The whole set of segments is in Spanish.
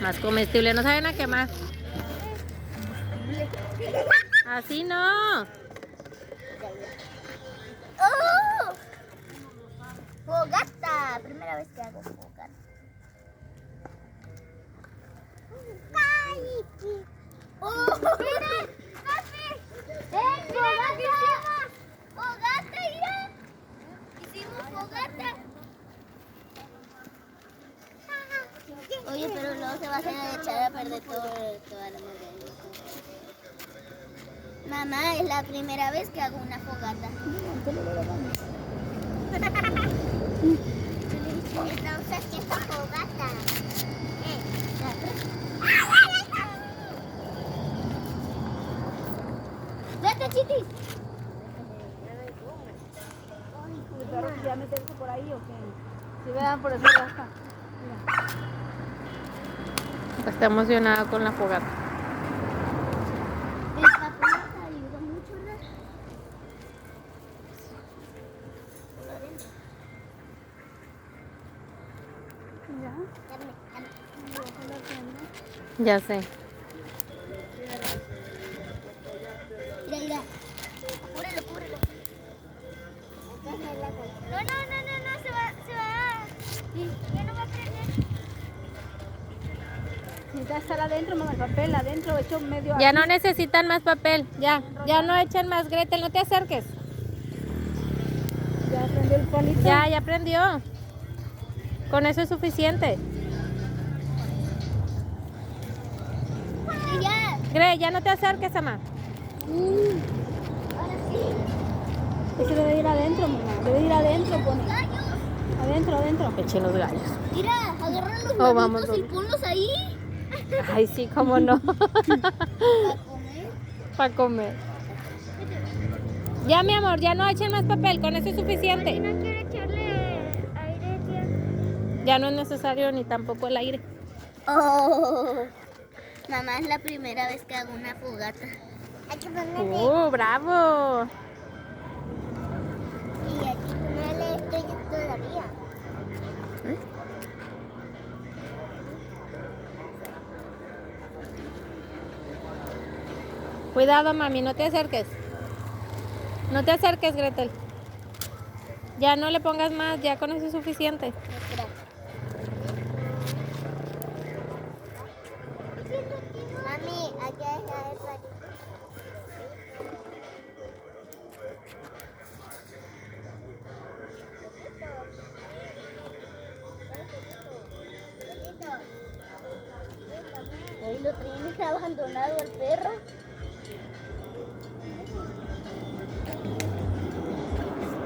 Más comestible, no saben a quemar. Así no. ¡Oh! Fogata. Primera vez que hago fogata. ¡Oh! ¡Miren! ¡Papi! ¡Fogata! ¡Fogata, mira! Hicimos fogata. Oye, pero luego se va a hacer echar a perder toda la madera. Mamá, es la primera vez que hago una fogata. Entonces, ¿qué es la fogata? ¡Vete, chitis! ¿Ya meterse por ahí o qué? Si vean, por eso ya está. Está emocionada con la fogata. El papel te ayuda mucho, ¿verdad? Ya. Ya sé. Mira, mira. Cúbrelo, cúbrelo. No, se va. Ya no va a prender. Necesita estar adentro, mamá, el papel adentro, hecho medio. Ya así. no necesitan más papel. Ya no echen más, Gretel, no te acerques. Ya prendió el palito. Ya prendió. Con eso es suficiente. Y ya. Gre, ya no te acerques, mamá. Ahora sí. Ese debe ir adentro, mamá. Debe ir adentro, pone. Gallos. Adentro. Echen los gallos. Mira, agarra los Oh, vamos, huevitos y vamos. ponlos ahí. Ay, sí, cómo no. Para comer. Para comer. Ya, mi amor, ya no echen más papel. Con eso es suficiente. ¿No quiere echarle aire, tía? Ya no es necesario ni tampoco el aire. Oh. Mamá, es la primera vez que hago una fogata. Hay que ponerle. ¡Bravo! Y hay que ponerle esto todavía. Cuidado, mami, no te acerques. No te acerques, Gretel. Ya no le pongas más, ya con eso es suficiente. Espera. Mami, hay que dejar eso aquí. Ahí lo tienes abandonado el perro.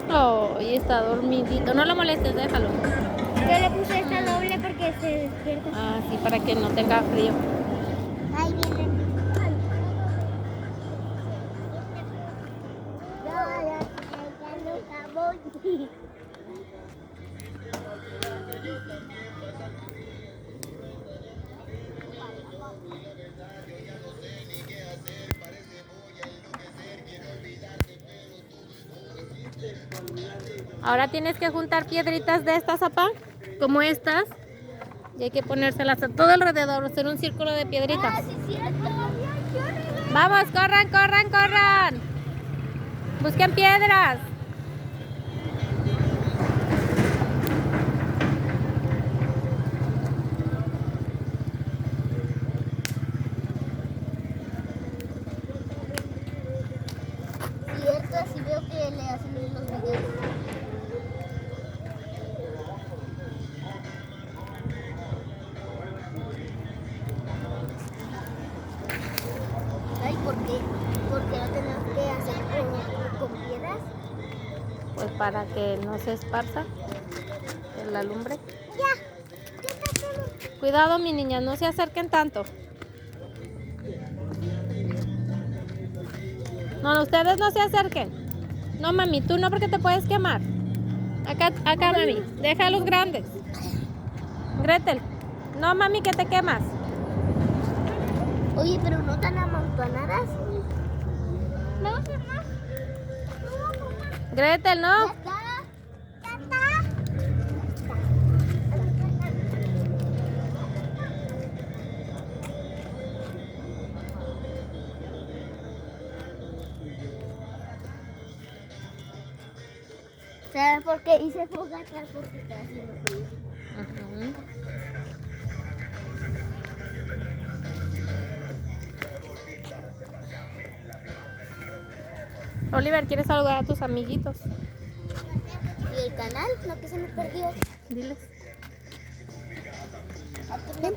Oh, y está dormidito. No lo molestes, déjalo. Yo le puse esta doble porque se despierta. Ah, sí, para que no tenga frío. Ahí viene. Ya no voy. Ahora tienes que juntar piedritas de estas, papá, como estas. Y hay que ponérselas a todo alrededor, hacer un círculo de piedritas. Ah, sí, es cierto. Vamos, corran. Busquen piedras. Cierto, así veo que le hacen los videos. Ay, ¿por qué? ¿Por qué no tenemos que hacer con piedras? Pues para que no se esparza en la lumbre. Ya. ¿Qué pasó? Cuidado, mi niña, no se acerquen tanto. No, ustedes no se acerquen. No, mami, tú no, porque te puedes quemar. Acá, mami, deja a los grandes. Gretel, no, mami, que te quemas. Oye, pero no tan amontonadas. Vamos a hacer más. Gretel, Ya no. está. Ya está. ¿Sabes por qué hice fogata? Porque está haciendo frío. Ujú. Oliver, ¿quieres saludar a tus amiguitos? ¿Y el canal? ¿No que se me perdió? Diles. Ven.